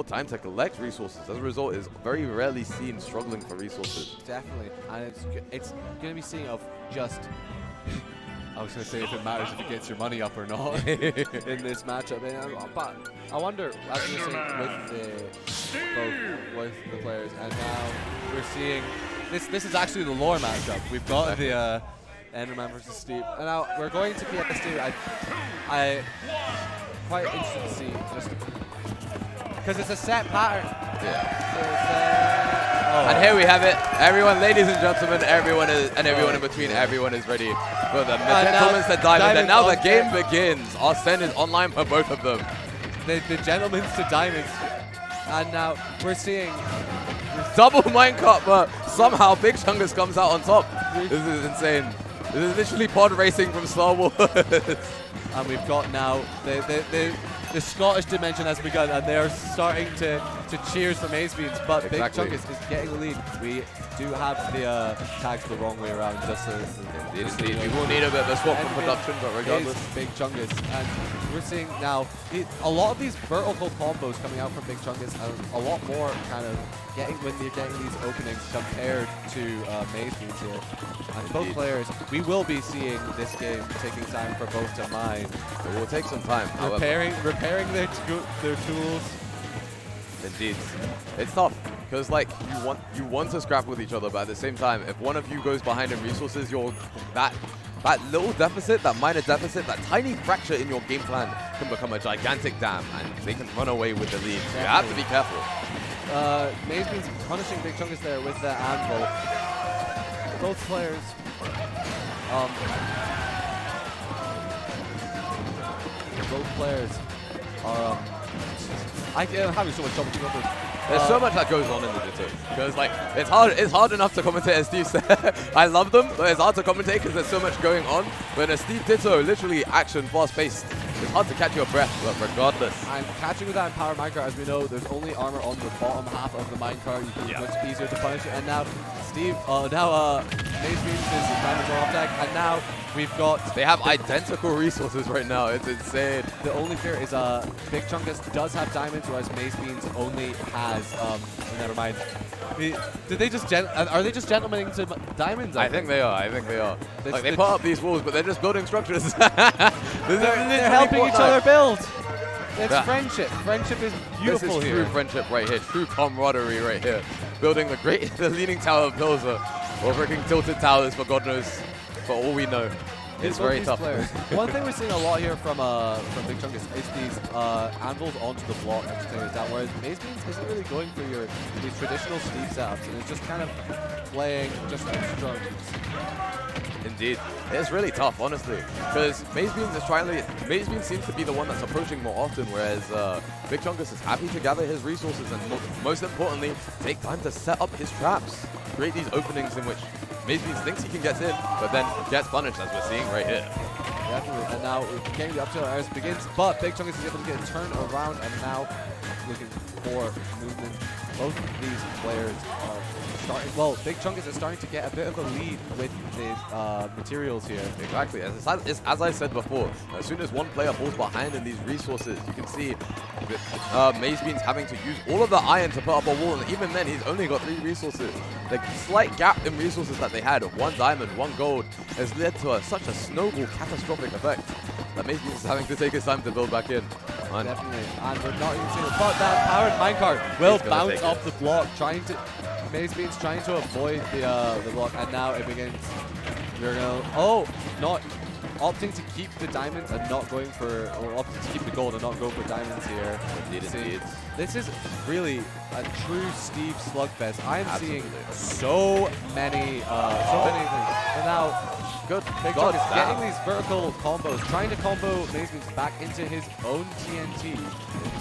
more time to collect resources. As a result, is very rarely seen struggling for resources. Definitely, and it's going to be seeing of just. I was going to say if it matters if it gets your money up or not in this matchup. But I wonder, as you were saying, with the players, and now we're seeing this is actually the lore matchup. We've got the Enderman versus Steve, and now we're going to PS Steve. I quite interested to see just because it's a set pattern. Yeah. And here we have it. Everyone, ladies and gentlemen, everyone in between, everyone is ready for the gentleman's to diamond. And now the game begins. Arsene is online for both of them. The gentleman's to diamonds. And now we're seeing double minecart, but somehow Big Chungus comes out on top. This is insane. This is literally pod racing from Star Wars. And we've got now the Scottish dimension has begun, and they're starting to cheers for Mazebeans, but Big Chungus is getting the lead. We do have the tags the wrong way around, just so Indeed. We will need a bit of a swap for production, but regardless. Big Chungus, and we're seeing now a lot of these vertical combos coming out from Big Chungus, and a lot more kind of when you're getting these openings compared to Mazebeans here. And both players, we will be seeing this game taking time for both to mine. It will take some time. Repairing their tools. Indeed, it's tough because like you want to scrap with each other, but at the same time, if one of you goes behind in resources, that little deficit, that minor deficit, that tiny fracture in your game plan can become a gigantic dam, and they can run away with the lead. So you have to be careful. Mazebeans punishing Big Chungus there with the anvil. Both players. Both players are. I'm having so much trouble keeping up with. There's so much that goes on in the Ditto because like it's hard enough to commentate, as Steve said. I love them, but it's hard to commentate because there's so much going on. But in a Steve Ditto, literally action, fast paced, it's hard to catch your breath. But regardless, and catching with that in power minecart, as we know, there's only armor on the bottom half of the minecart. It's much easier to punish it. And now Steve, Mazebeans is diamond off deck, and now we've got. They have identical resources right now. It's insane. The only fear is Big Chungus does have diamonds, whereas Mazebeans only has. Never mind. Did they just are they just gentlemening to diamonds? I think they are. Like they put up these walls, but they're just building structures. they're helping each other build. It's friendship. Friendship is beautiful this is here. True friendship right here. True camaraderie right here. Building the leaning tower of Pilser, or freaking tilted towers for God knows, for all we know. It's very tough. One thing we're seeing a lot here from Big Chungus is these anvils onto the block and taking it down, whereas Mazebeans isn't really going for these traditional Steve setups, and it's just kind of playing just strong. Indeed, it's really tough, honestly, because Mazebeans seems to be the one that's approaching more often, whereas Big Chungus is happy to gather his resources and most importantly, take time to set up his traps, create these openings in which Mazebeans thinks he can get in, but then gets punished, as we're seeing right here. Definitely, and now getting the up tilt as begins, but Big Chungus is able to get a turn around, and now looking for movement. Both of these players are starting. Well, Big Chungus is starting to get a bit of a lead with the materials here. Exactly, as I said before, as soon as one player falls behind in these resources, you can see that Mazebeans having to use all of the iron to put up a wall, and even then he's only got 3 resources. The slight gap in resources that they had of 1 diamond, 1 gold, has led to such a snowball catastrophic effect that Mazebeans is having to take his time to build back in. Definitely, and we're not even seeing it, but that powered minecart will bounce off the block, Mazebeans trying to avoid the block, and now it begins. We're gonna, opting to keep the diamonds and not going for, or opting to keep the gold and not go for diamonds here. Indeed. This is really a true Steve slugfest. I am seeing so many things. And now, Big Chungus getting these vertical combos, trying to combo Mazebeans back into his own TNT.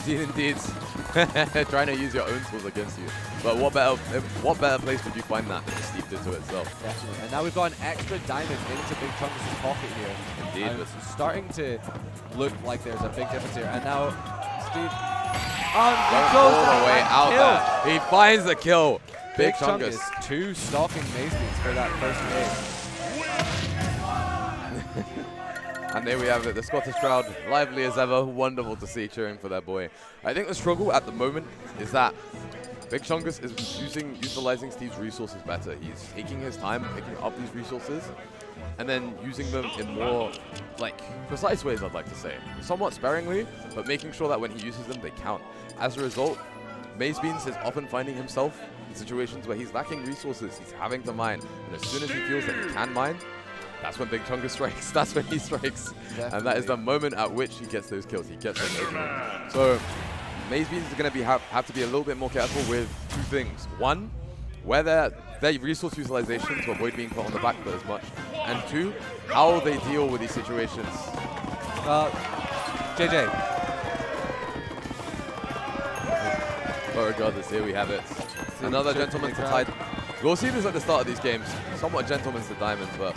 Indeed. Trying to use your own tools against you. But what better place would you find that than the Steve Ditto itself? Definitely. And now we've got an extra diamond into Big Chungus' pocket here. Indeed. And it's starting to look like there's a big difference here. And now Steve he goes all the way out there. He finds the kill. Big Chungus 2 stalking Mazebeans for that first game. And there we have it, the Scottish crowd, lively as ever, wonderful to see, cheering for their boy. I think the struggle at the moment is that Big Chungus is utilizing Steve's resources better. He's taking his time, picking up these resources, and then using them in more, like, precise ways, I'd like to say. Somewhat sparingly, but making sure that when he uses them, they count. As a result, Mazebeans is often finding himself in situations where he's lacking resources, he's having to mine, and as soon as he feels that he can mine, that's when Big Chungus strikes. That's when he strikes. Definitely. And that is the moment at which he gets those kills. He gets those openings. So Mazebeans is going to have to be a little bit more careful with two things. One, where their resource utilization to avoid being put on the back foot as much. And two, how they deal with these situations. JJ. But regardless, here we have it. Another gentleman to tide. We'll see this at the start of these games. Somewhat gentlemen to diamonds, but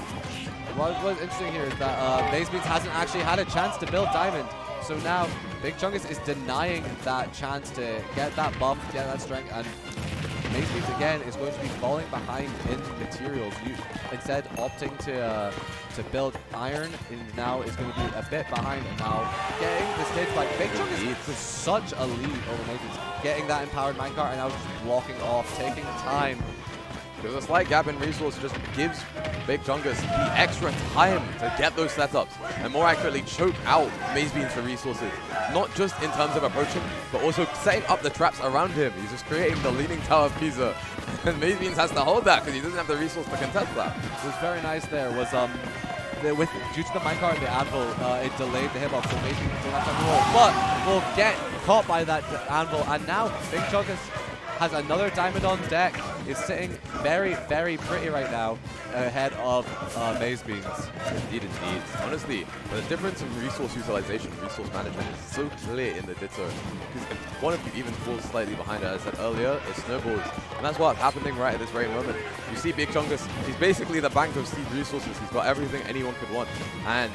what's interesting here is that Mazebeans hasn't actually had a chance to build diamond. So now Big Chungus is denying that chance to get that buff, get that strength, and Mazebeans again is going to be falling behind in materials. Instead opting to build iron, and now is going to be a bit behind, and now getting the stage fight. Big Chungus is such a lead over Mazebeans. Getting that empowered minecart and now just blocking off, taking time. Because a slight gap in resource just gives Big Chungus the extra time to get those setups and more accurately choke out Mazebeans for resources. Not just in terms of approaching, but also setting up the traps around him. He's just creating the Leaning Tower of Pisa. And Mazebeans has to hold that because he doesn't have the resource to contest that. What was very nice there was due to the minecart and the anvil, it delayed the hitbox, so Mazebeans didn't have time to roll. But will get caught by that anvil, and now Big Chungus has another diamond on deck. Is sitting very, very pretty right now ahead of Mazebeans. Indeed, indeed. Honestly, the difference in resource utilization, resource management is so clear in the Ditto. Because if one of you even falls slightly behind, as I said earlier, it snowballs. And that's what's happening right at this very moment. You see Big Chungus, he's basically the bank of Steve's resources. He's got everything anyone could want. And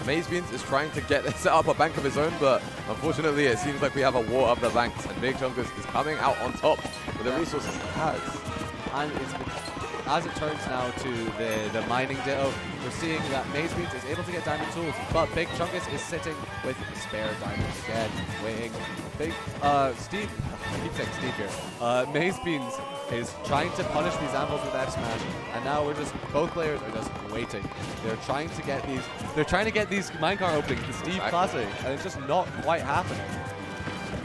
Mazebeans is trying to set up a bank of his own, but unfortunately it seems like we have a war of the banks, and Big Chungus is coming out on top with the resources he has. And as it turns now to the mining ditto, we're seeing that Mazebeans is able to get diamond tools, but Big Chungus is sitting with spare diamonds again, waiting. Steve, I keep saying Steve here. Mazebeans is trying to punish these anvils with F smash, and now both players are just waiting. They're trying to get these minecart openings, the Steve Classic, and it's just not quite happening.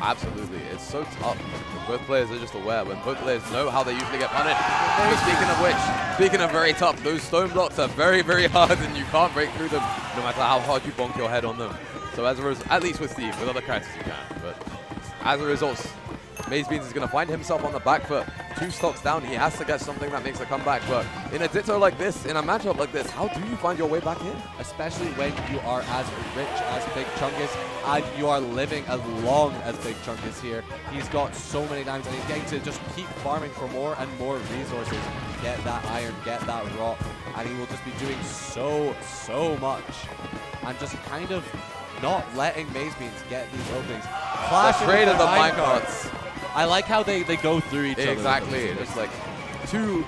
Absolutely, it's so tough. Both players are just aware. When both players know how they usually get punished. Speaking of which, speaking of very tough, those stone blocks are very, very hard, and you can't break through them no matter how hard you bonk your head on them. So as a result, at least with Steve, with other characters you can. But as a result, Mazebeans is going to find himself on the back foot. 2 stocks down, he has to get something that makes a comeback. But in a ditto like this, in a matchup like this, how do you find your way back in? Especially when you are as rich as Big Chungus and you are living as long as Big Chungus here. He's got so many diamonds, and he's getting to just keep farming for more and more resources. Get that iron, get that rock, and he will just be doing so much. And just kind of not letting Mazebeans get these openings. The trade of the minecarts. I like how they go through each other. Exactly. It's like two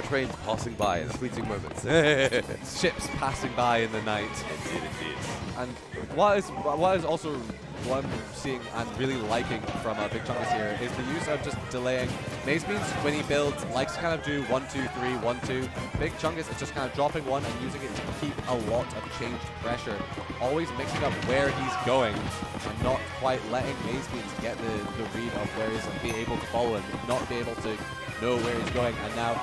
trains passing by in fleeting moments. Ships passing by in the night. Indeed, indeed. And what is also what I'm seeing and really liking from Big Chungus here is the use of just delaying. Mazebeans, when he builds, likes to kind of do 1, 2, 3, 1, 2. Big Chungus is just kind of dropping 1 and using it to keep a lot of changed pressure. Always mixing up where he's going and not quite letting Mazebeans get the read of where he's and be able to follow him, not be able to know where he's going. And now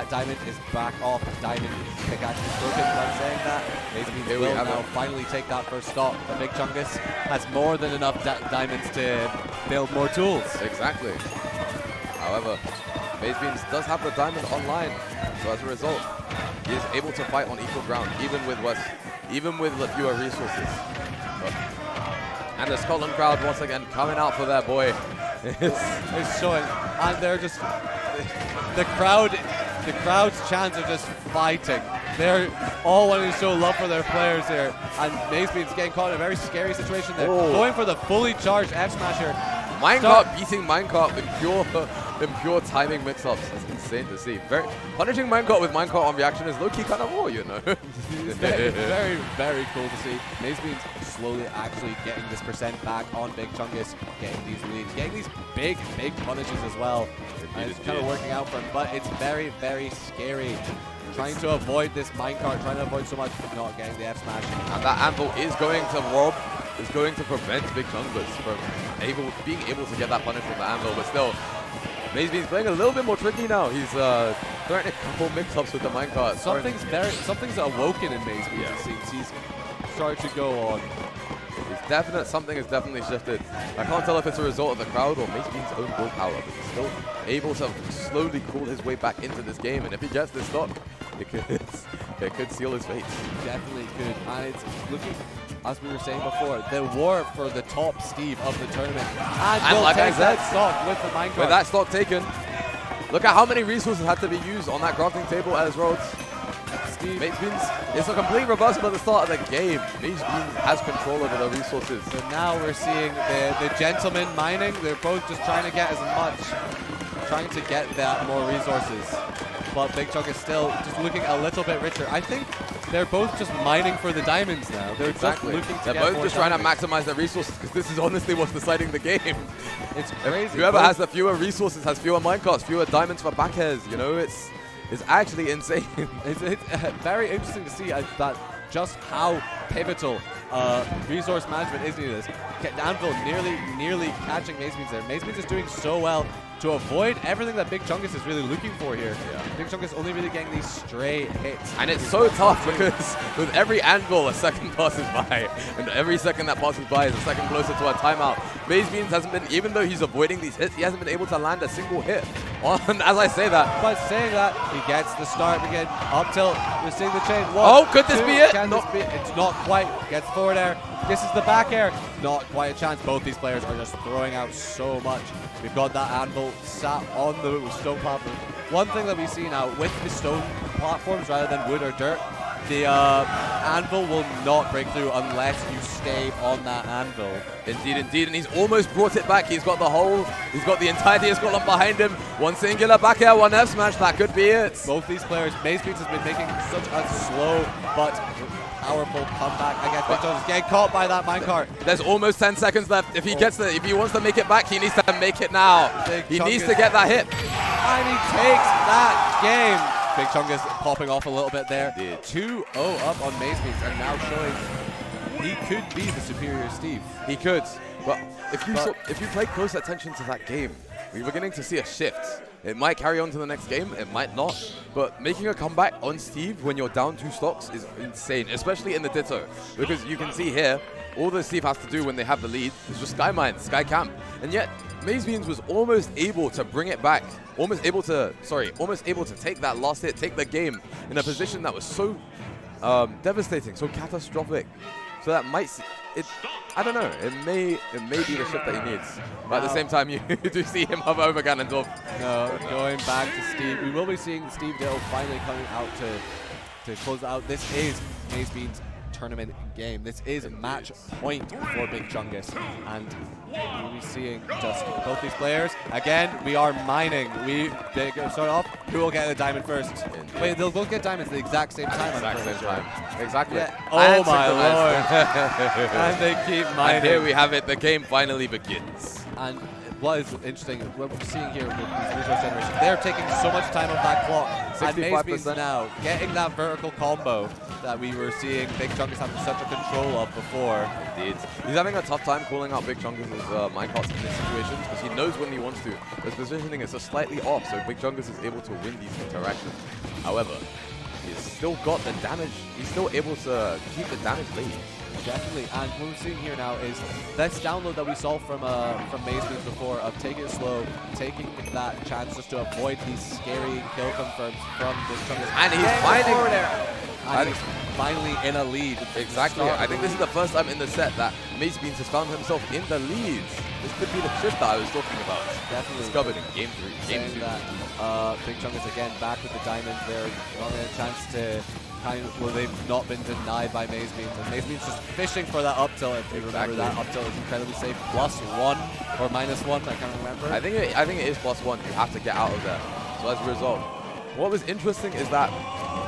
Diamond is back off. Diamond pickaxe is broken. I'm saying that. Mazebeans will now finally take that first stop. But Big Chungus has more than enough diamonds to build more tools. Exactly. However, Mazebeans does have the diamond online, so as a result, he is able to fight on equal ground, even with the fewer resources. And the Scotland crowd once again coming out for their boy. It's showing, and they're just the crowd's chants are just fighting. They're all wanting to show love for their players here, and Mazebeans getting caught in a very scary situation there. Going for the fully charged F smasher. Minecart beating Minecart with pure in pure timing mix-ups. It's insane to see. Punishing minecart with minecart on reaction is low-key kind of raw, you know. It's very, very cool to see. Mazebeans slowly actually getting this percent back on Big Chungus, getting these leads, getting these big punishes as well. And it's kind of working out for him, but it's very, very scary. Trying to avoid this minecart, trying to avoid so much, not getting the F smash. And that anvil is going to prevent Big Chungus from being able to get that punish from the anvil, but still, Mazebeans playing a little bit more tricky now. He's throwing a couple mix-ups with the minecart. Something's awoken in Mazebeans. Yeah. It seems he's started to go on. Something has definitely shifted. I can't tell if it's a result of the crowd or Mazebeans' own willpower, but he's still able to slowly crawl his way back into this game. And if he gets this stock, it could seal his fate. Definitely could. And it's looking, as we were saying before, the war for the top Steve of the tournament. And will like I take said, that stock with the minecart. With that stock taken, look at how many resources had to be used on that crafting table as Rhodes. Mazebeans, it's a complete reversal at the start of the game. Mazebeans has control over the resources. So now we're seeing the gentlemen mining. They're both just trying to get as much, trying to get that more resources. But Big Chunk is still just looking a little bit richer. I think they're both just mining for the diamonds now. They're exactly. just looking to They're get both more just diamonds. trying to maximize their resources because this is honestly what's deciding the game. It's crazy. Whoever has the fewer resources has fewer minecarts, fewer diamonds for back airs. You know, it's actually insane. It's very interesting to see that just how pivotal resource management is needed. Anvil nearly catching Mazebeans there. Mazebeans is doing so well to avoid everything that Big Chungus is really looking for here. Yeah. Big Chungus only really getting these stray hits. And it's so tough because with every anvil a second passes by, and every second that passes by is a second closer to a timeout. Mazebeans hasn't been, even though he's avoiding these hits, he hasn't been able to land a single hit. As I say that. But saying that, he gets the start again. Up tilt, we're seeing the chain. One, could this be it? Can this be it? It's not quite. Gets forward air. This is the back air. Not quite a chance. Both these players are just throwing out so much. We've got that anvil sat on the stone platform. One thing that we see now with the stone platforms rather than wood or dirt, the anvil will not break through unless you stay on that anvil. Indeed, and he's almost brought it back. He's got the whole, he's got the entirety of Scotland behind him. One singular back air, one F smash, that could be it. Both these players, Mazebeans has been making such a slow but powerful comeback. I guess Big Chungus getting caught by that minecart. There's almost 10 seconds left. If he if he wants to make it back, he needs to make it now. He needs to get that hit. And he takes that game. Big Chungus popping off a little bit there. 2-0 up on Mazebeans and now showing he could be the superior Steve. He could. But if you pay close attention to that game, we're beginning to see a shift. It might carry on to the next game, it might not. But making a comeback on Steve when you're down 2 stocks is insane, especially in the Ditto. Because you can see here, all that Steve has to do when they have the lead is just Sky Mine, Sky Camp. And yet, Mazebeans was almost able to bring it back, almost able to take that last hit, take the game in a position that was so devastating, so catastrophic. So that might, I don't know, it may be the shift that he needs. But at the same time, you do see him hover over Ganondorf. No, going back to Steve. We will be seeing Steve Ditto finally coming out to close out. This is Mazebeans' tournament game. This is match point for Big Chungus. And we'll be seeing just both these players. Again, we are mining. They start off. Who will get the diamond first? Wait, they'll both get diamonds at the exact same time. Exactly. Yeah. Oh my lord. And they keep mining. And here we have it. The game finally begins. And what is interesting, what we're seeing here with these resource generation, they're taking so much time off that clock. 65%. And Mazebeans now getting that vertical combo that we were seeing Big Chungus having such a control of before. Indeed. He's having a tough time calling out Big Chungus' minecarts in these situations because he knows when he wants to. His positioning is just slightly off, so Big Chungus is able to win these interactions. However, he's still got the damage. He's still able to keep the damage lead. Definitely, and what we're seeing here now is this download that we saw from Mazebeans before of taking it slow, taking that chance just to avoid these scary kill confirms from this Chungus. And he's finally in a lead. Exactly. I think this is the first time in the set that Mazebeans has found himself in the lead. This could be the shift that I was talking about. Definitely. Discovered in game 3. Game 2. That, Big Chungus again back with the diamonds there. Not a chance to they've not been denied by Mazebeans, and Mazebeans just fishing for that up tilt. If you remember, that up tilt is incredibly safe. +1 or -1, I can't remember. I think it is +1. You have to get out of there. So as a result, what was interesting is that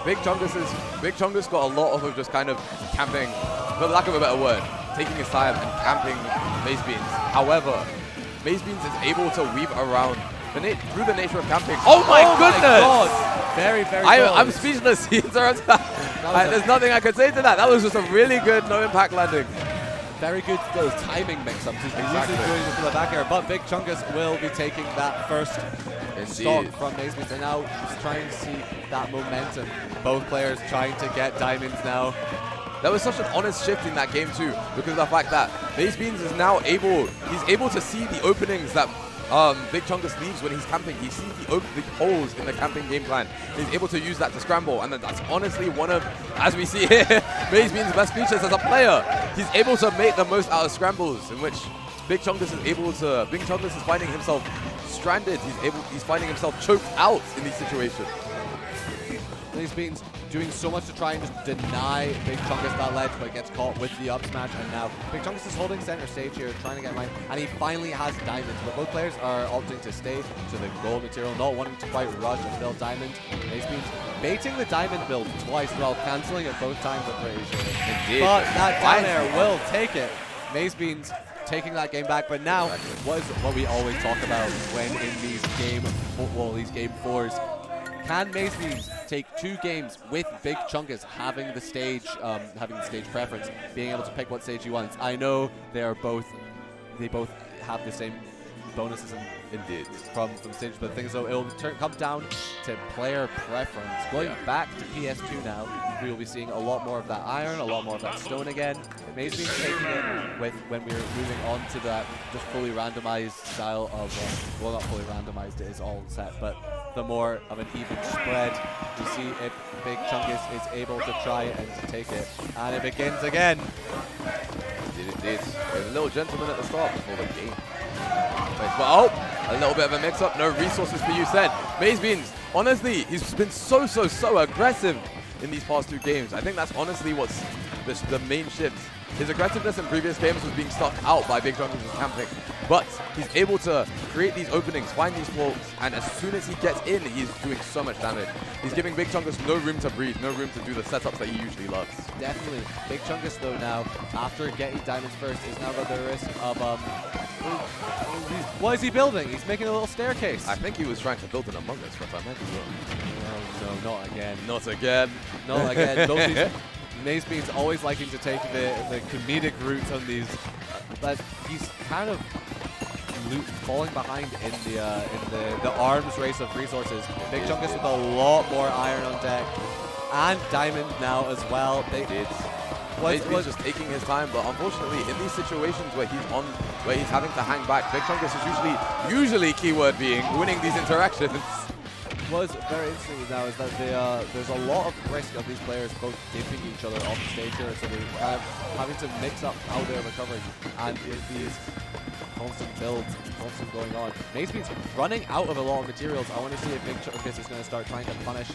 Big Chungus got a lot of just kind of camping, for lack of a better word, taking his time and camping Mazebeans. However, Mazebeans is able to weave around through the nature of camping. Oh my goodness! My God. Very, very good. I'm speechless. There's nothing I could say to that. That was just a really good no-impact landing. Very good timing mix-ups. He's been using doing it to the back air, but Big Chungus will be taking that first stock from Mazebeans, and now just trying to see that momentum. Both players trying to get diamonds now. That was such an honest shift in that game too, because of the fact that Mazebeans is now he's able to see the openings that Big Chungus leaves when he's camping. He sees the holes in the camping game plan. He's able to use that to scramble, and that's honestly one of, as we see here, Mazebeans' best features as a player. He's able to make the most out of scrambles, in which Big Chungus is finding himself stranded. He's finding himself choked out in these situations. Mazebeans doing so much to try and just deny Big Chungus that ledge, but gets caught with the up smash, and now Big Chungus is holding center stage here, trying to get mine, and he finally has diamonds, but both players are opting to stay to the gold material, not wanting to quite rush and build diamond. Mazebeans baiting the diamond build twice while cancelling it both times, I'm pretty sure. Indeed. But that down air will take it. Mazebeans taking that game back, but now what we always talk about when in these game 4s. Can Mazebeans take 2 games with Big Chungus having the stage preference, being able to pick what stage he wants? I know they both have the same bonuses Indeed. from stage, but the thing is, though, it will come down to player preference. Going back to PS2 now, we will be seeing a lot more of that iron, a lot more of that stone again. Mazebeans taking it with when we're moving on to that just fully randomized style of, well, not fully randomized, it is all set, but the more of an even spread. We see if Big Chungus is able to try and to take it, and it begins again. Indeed. There's a little gentleman at the start before the game. But a little bit of a mix-up. No resources for you, said. Mazebeans, honestly, he's been so aggressive in these past 2 games. I think that's honestly what's the main shift. His aggressiveness in previous games was being stuck out by Big Chungus' camping. But he's able to create these openings, find these faults, and as soon as he gets in, he's doing so much damage. He's giving Big Chungus no room to breathe, no room to do the setups that he usually loves. Definitely. Big Chungus, though, now, after getting diamonds first, is now got the risk of, what is he building? He's making a little staircase. I think he was trying to build an Among Us, if I might be wrong. No, not again. Not again. Not again. Mazebeans always liking to take the comedic route on these, but he's kind of falling behind in the arms race of resources. Big Chungus with a lot more iron on deck, and diamond now as well. Mazebeans just taking his time, but unfortunately, in these situations where he's having to hang back, Big Chungus is usually keyword being winning these interactions. What's very interesting now is that there's a lot of risk of these players both dipping each other off the stage here, so they're kind of having to mix up how they're recovering, and with these constant builds, constant going on. Mazebeans running out of a lot of materials. I want to see if Big Chungus is going to start trying to punish.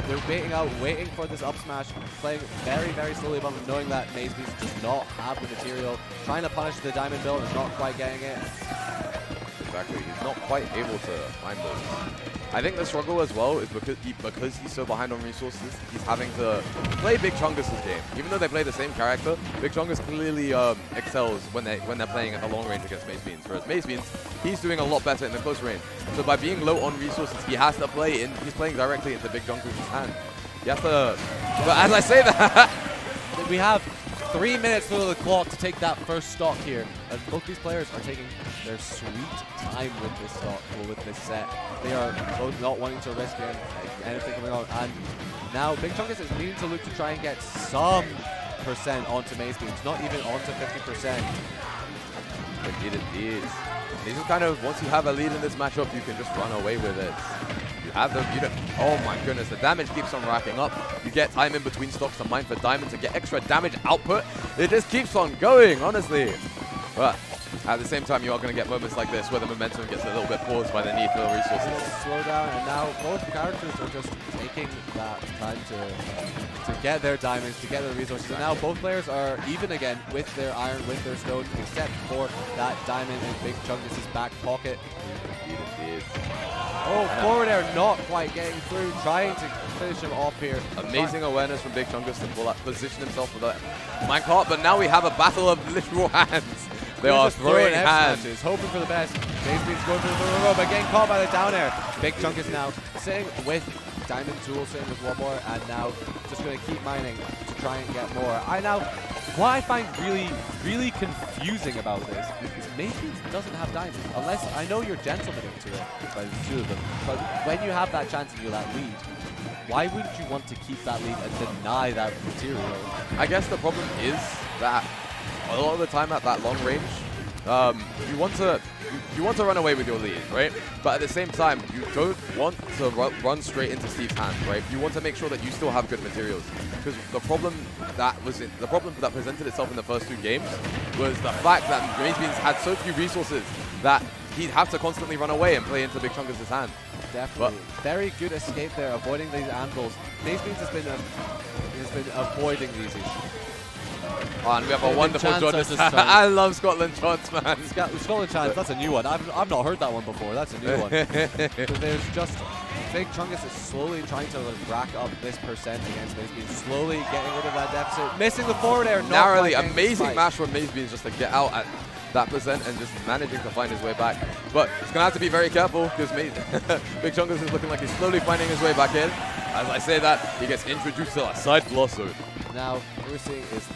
They're waiting for this up smash, playing very slowly above him, knowing that Mazebeans does not have the material, trying to punish the diamond build and not quite getting it. Exactly, he's not quite able to find those. I think the struggle as well is because he's so behind on resources, he's having to play Big Chungus' game. Even though they play the same character, Big Chungus clearly excels when they're playing at the long range against Mazebeans. Whereas Mazebeans, he's doing a lot better in the close range. So by being low on resources, he has to play in. He's playing directly into Big Chungus' hand. He has to. But as I say that, we have 3 minutes to the clock to take that first stock here. And both these players are taking their sweet time with this stock, or with this set. They are both not wanting to risk anything coming on. And now Big Chungus is needing to look to try and get some percent onto Mazebeans, not even onto 50%. Indeed. This is kind of, once you have a lead in this matchup, you can just run away with it. You have them, oh my goodness, the damage keeps on racking up. You get time in between stocks to mine for diamond to get extra damage output. It just keeps on going, honestly. But At the same time, you are going to get moments like this where the momentum gets a little bit paused by the need for resources. Slow down, and now both characters are just taking that time to get their diamonds, to get their resources. And now both players are even again with their iron, with their stone, except for that diamond in Big Chungus' back pocket. Indeed. Oh, forward air not quite getting through, trying to finish him off here. Amazing awareness from Big Chungus to position himself for that minecart, but now we have a battle of literal hands. They are throwing hands. Hoping for the best. Mazebeans going for the row, but getting caught by the down air. Big Chungus now sitting with Diamond Tool, sitting with one more, and now just going to keep mining to try and get more. What I find really confusing about this is Mazebeans doesn't have diamonds, unless I know you're gentlemen into it by the two of them. But when you have that chance and you're that lead, why wouldn't you want to keep that lead and deny that material? I guess the problem is that a lot of the time at that long range, you want to run away with your lead, right? But at the same time, you don't want to run straight into Steve's hands, right? You want to make sure that you still have good materials, because the problem that presented itself in the first two games was the fact that Mazebeans had so few resources that he'd have to constantly run away and play into Big Chungus' hand. Definitely. Very good escape there, avoiding these anvils. Mazebeans has been avoiding these issues. Oh, and we have a wonderful Jordan. I love Scotland chants, man. Scotland chants, that's a new one. I've not heard that one before. That's a new one. So there's just Big Chungus is slowly trying to rack up this percent against Mazebeans, slowly getting rid of that deficit, missing the forward air. Narrowly, amazing mash from Mazebeans just to get out at that percent and just managing to find his way back. But he's going to have to be very careful because Big Chungus is looking like he's slowly finding his way back in. As I say that, he gets introduced to a side blossom. Now, what we're seeing is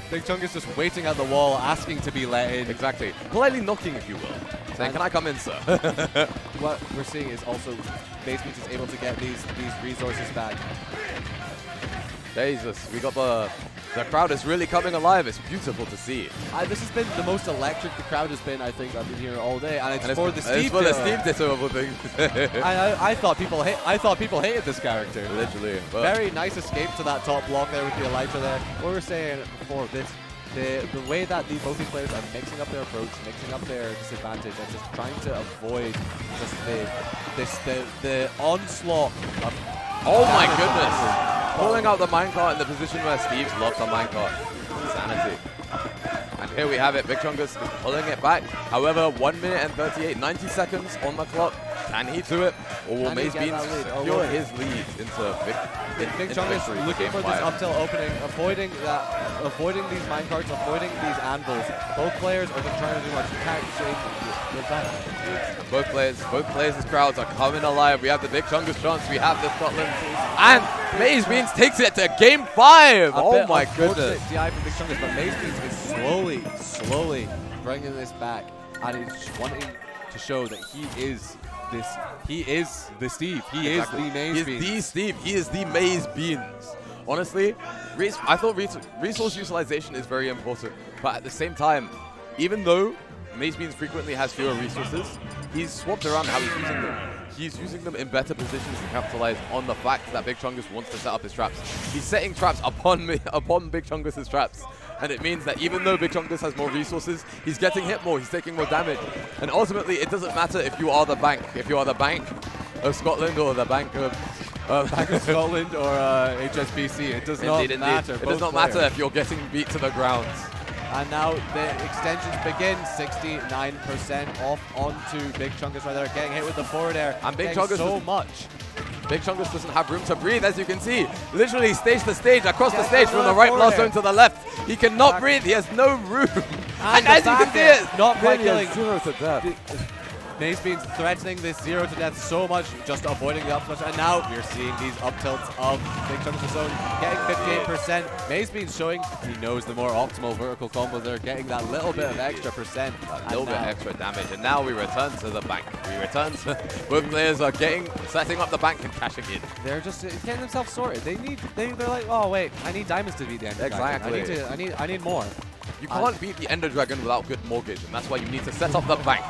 Big Chungus just waiting at the wall, asking to be let in. Exactly. Politely knocking, if you will. Saying, can I come in, sir? What we're seeing is also Mazebeans is able to get these resources back. Jesus, we got the crowd is really coming alive. It's beautiful to see. This has been the most electric the crowd has been, I think. I've been here all day, and it's for the Steve. It's for the Steve Ditto thing. I thought people hated this character. Literally. Very nice escape to that top block there with the Elytra there. What we were saying before this, the way that both these players are mixing up their approach, mixing up their disadvantage, and just trying to avoid just the onslaught of. Oh my goodness! Pulling out the minecart in the position where Steve's locked the minecart. Insanity. And here we have it. Big Chungus is pulling it back. However, 1 minute and 38, 90 seconds on the clock. Can he do it? Or will Mazebeans secure his lead into Big Chungus looking for this up tilt opening, avoiding these minecarts, avoiding these anvils. Both players are just trying to do much. Both players' crowds are coming alive. We have the Big Chungus chance. We have the Scotland. And Mazebeans takes it to game 5. Oh my goodness. DI from Big Chungus, but Mazebeans is slowly bringing this back. And he's just wanting to show that he is the Steve. He is the Mazebeans. He is the Steve. He is the Mazebeans. Honestly, I thought resource utilization is very important. But at the same time, even though Mazebeans frequently has fewer resources, he's swapped around how he's using them. He's using them in better positions to capitalize on the fact that Big Chungus wants to set up his traps. He's setting traps upon Big Chungus' traps. And it means that even though Big Chungus has more resources, he's getting hit more, he's taking more damage. And ultimately, it doesn't matter if you are the bank. If you are the Bank of Scotland or the Bank of Scotland or HSBC, it does not matter. It does not matter if you're getting beat to the ground. And now the extensions begin. 69% off onto Big Chungus right there, getting hit with the forward air. And Big Chungus so much. Big Chungus doesn't have room to breathe, as you can see. Literally stage to stage, across the stage from the right blast zone to the left. He cannot breathe. He has no room. And as you can see it, not quite killing. 0 to death. Mazebeans threatening this 0 to death so much, just avoiding the up smash. And now we're seeing these up tilts of Big Chungus' zone, getting 58%. Mazebeans showing he knows the more optimal vertical combos. They're getting that little bit of extra percent. A little bit extra damage. And now we return to the bank. Both players are setting up the bank and cashing in. They're just getting themselves sorted. They're like, oh wait, I need diamonds to beat the end. Exactly. I need more. You can't beat the Ender Dragon without good mortgage, and that's why you need to set up the bank.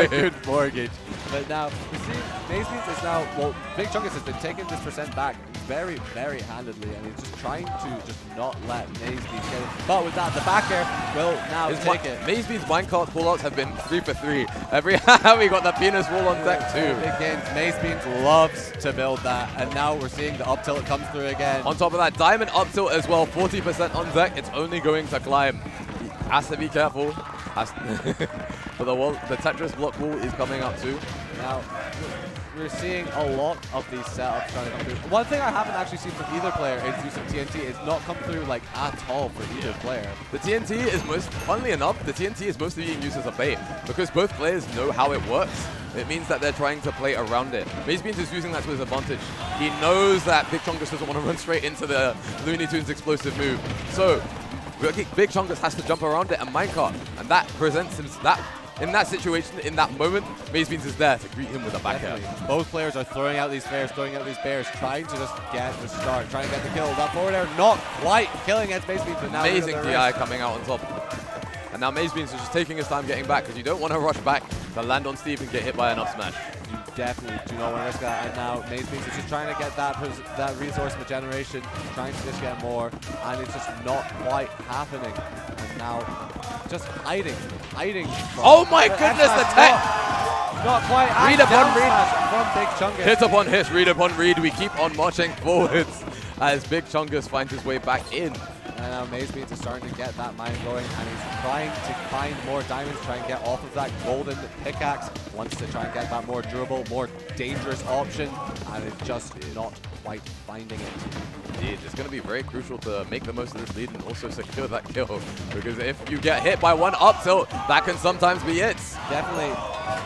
Good mortgage. But now, we see Mazebeans is now, well, Big Chungus has been taking this percent back very, very handedly, and he's just trying to just not let Mazebeans get it. But with that, the back air will now take it. Mazebeans minecart callouts have been 3 for 3. Every we got the penis wall on deck too. Big games. Mazebeans loves to build that, and now we're seeing the up tilt comes through again. On top of that, diamond up tilt as well, 40% on deck. It's only going to climb. He has to be careful. But the Tetris block wall is coming up too. Now, we're seeing a lot of these setups trying to come through. One thing I haven't actually seen from either player is using TNT. It's not come through like at all for either player. The TNT is funnily enough, the TNT is mostly being used as a bait because both players know how it works. It means that they're trying to play around it. Mazebeans is using that to his advantage. He knows that Big Chungus doesn't want to run straight into the Looney Tunes explosive move. So, Big Chungus has to jump around it and minecart, and that presents him that. In that situation, in that moment, Mazebeans is there to greet him with a back air. Both players are throwing out these flares, throwing out these bears, trying to just get the start, trying to get the kill. That forward air not quite killing against Mazebeans, but now amazing DI coming out on top. And now Mazebeans is just taking his time getting back because you don't want to rush back to land on Steve and get hit by an up smash. You definitely do not want to risk that. And now Mazebeans is just trying to get that resource regeneration, trying to just get more, and it's just not quite happening. And now just hiding. Oh my goodness, the tech! Not quite. Read upon read. From Big Chungus. Hit upon hit, read upon read. We keep on marching forwards as Big Chungus finds his way back in. And now Mazebeans is starting to get that mine going, and he's trying to find more diamonds, try and get off of that golden pickaxe, wants to try and get that more durable, more dangerous option, and it's just not quite finding it. Indeed, it's going to be very crucial to make the most of this lead and also secure that kill, because if you get hit by one up tilt, that can sometimes be it. Definitely.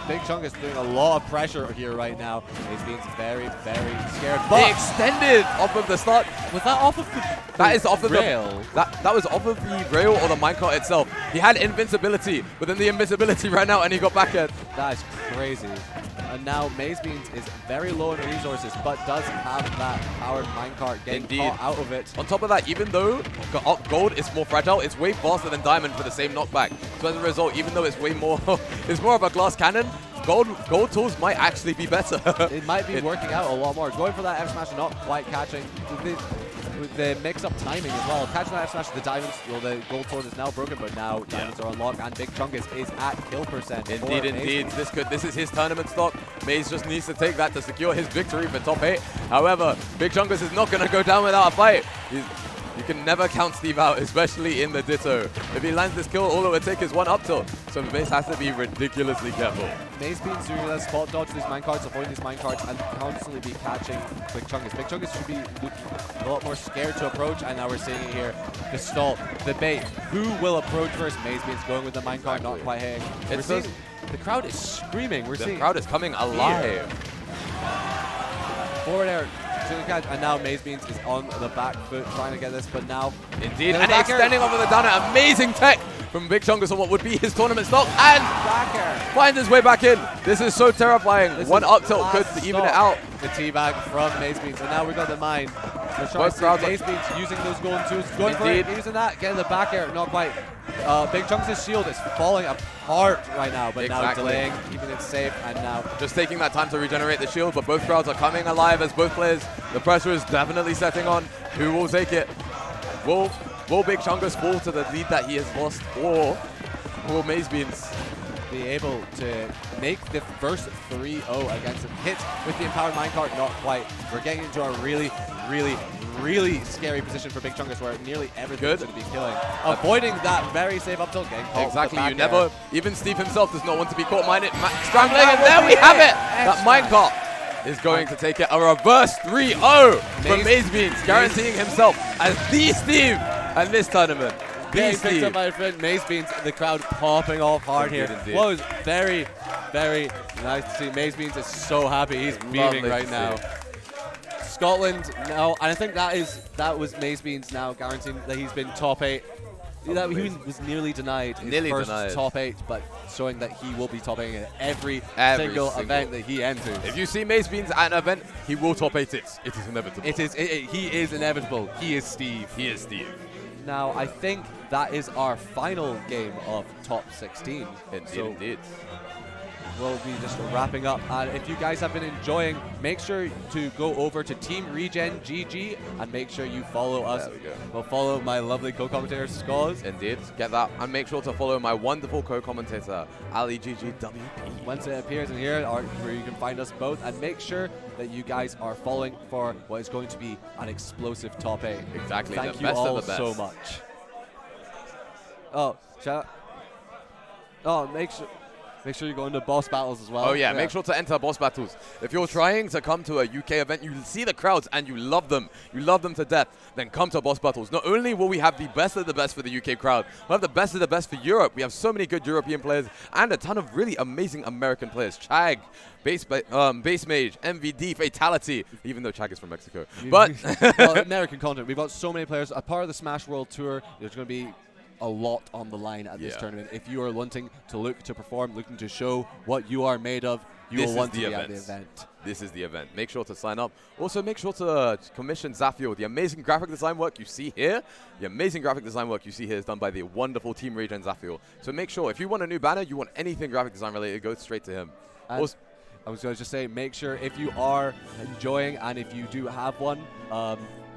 Big Chungus doing a lot of pressure here right now. Mazebeans very, very scared. But he extended off of the start. Was that off of the That is off of rail? That was off of the rail or the minecart itself. He had invincibility, but then the invincibility ran out and he got back at. That is crazy. And now Mazebeans is very low in resources, but does have that powered minecart getting caught out of it. On top of that, even though gold is more fragile, it's way faster than diamond for the same knockback. So as a result, even though it's way more, it's more of a glass cannon, gold tools might actually be better. It might be working out a lot more. Going for that F smash and not quite catching. The mix-up timing as well. Catching that F smash, the diamonds, well, the gold sword is now broken, but now diamonds are unlocked, and Big Chungus is at kill percent. Indeed. This is his tournament stock. Maze just needs to take that to secure his victory for top 8. However, Big Chungus is not going to go down without a fight. You can never count Steve out, especially in the Ditto. If he lands this kill, all it would take is one up tilt. So Maze has to be ridiculously careful. Mazebeans doing that spot dodge these minecarts, avoiding these minecarts, and constantly be catching Big Chungus. Big Chungus should be looking a lot more scared to approach, and now we're seeing it here. The stall, the bait. Who will approach first? Mazebeans going with the minecart, not quite hitting. We're seeing the crowd is screaming. The crowd is coming alive. Forward air. And now Mazebeans is on the back foot trying to get this, but now indeed, and extending over the down air. Amazing tech from Big Chungus on what would be his tournament stock, and finds his way back in. This is so terrifying. One up tilt could even it out. The teabag from Mazebeans, and now we've got the mine. Both crowds Mazebeans using those golden tools, going for it, using that, getting the back air, not quite. Big Chungus' shield is falling apart right now, but now delaying, keeping it safe, and now just taking that time to regenerate the shield, but both crowds are coming alive as both players. The pressure is definitely setting on. Who will take it? Will Big Chungus fall to the lead that he has lost, or will Mazebeans be able to make the first 3-0 against him? Hit with the empowered minecart, not quite. We're getting into a really scary position for Big Chungus, where nearly everything's going to be killing. Avoiding that very safe up tilt, getting caught. Exactly, you never, even Steve himself does not want to be caught scrambling, and there we have it! That minecart is going to take it. A reverse 3-0 from Mazebeans, guaranteeing himself as the Steve at this tournament. Getting picked up by a friend, Mazebeans, the crowd popping off hard here. Well, it was very nice to see. Mazebeans is so happy. He's beaming right now. Scotland now, and I think that was Mazebeans now guaranteeing that he's been top 8. He was nearly denied his first top 8, but showing that he will be top 8 in every single event that he enters. If you see Mazebeans at an event, he will top 8 it. It is inevitable. He is inevitable. He is Steve. He is Steve. Now, I think that is our final game of top 16. Indeed. we'll be just wrapping up. And if you guys have been enjoying, make sure to go over to Team Regen GG and make sure you follow us. There we go. We'll follow my lovely co-commentator, Scores. Indeed, get that. And make sure to follow my wonderful co-commentator, AliGGWP. Once it appears in here, where you can find us both, and make sure that you guys are following for what is going to be an explosive top 8. Exactly, Thank the you best all of the best. so much. Oh, shout out. Oh, make sure you go into boss battles as well. Oh yeah, make sure to enter boss battles. If you're trying to come to a UK event, you see the crowds and you love them to death, then come to boss battles. Not only will we have the best of the best for the UK crowd, we'll have the best of the best for Europe. We have so many good European players and a ton of really amazing American players. Chag, Base Mage, MVD, Fatality, even though Chag is from Mexico. But well, American content. We've got so many players. A part of the Smash World Tour, there's going to be a lot on the line at this tournament. If you are wanting to look to perform, looking to show what you are made of, you will want to be at the event. This is the event. Make sure to sign up. Also, make sure to commission Zafio. The amazing graphic design work you see here, is done by the wonderful Team Regen Zafio. So make sure, if you want a new banner, you want anything graphic design related, go straight to him. Also, I was going to just say, make sure if you are enjoying and if you do have one,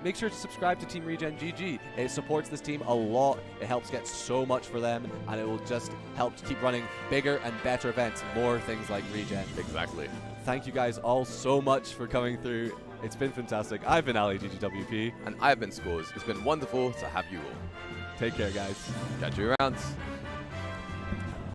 make sure to subscribe to Team Regen GG. It supports this team a lot. It helps get so much for them, and it will just help to keep running bigger and better events, more things like Regen. Exactly. Thank you guys all so much for coming through. It's been fantastic. I've been AliGGWP. And I've been Scores. It's been wonderful to have you all. Take care, guys. Catch you around.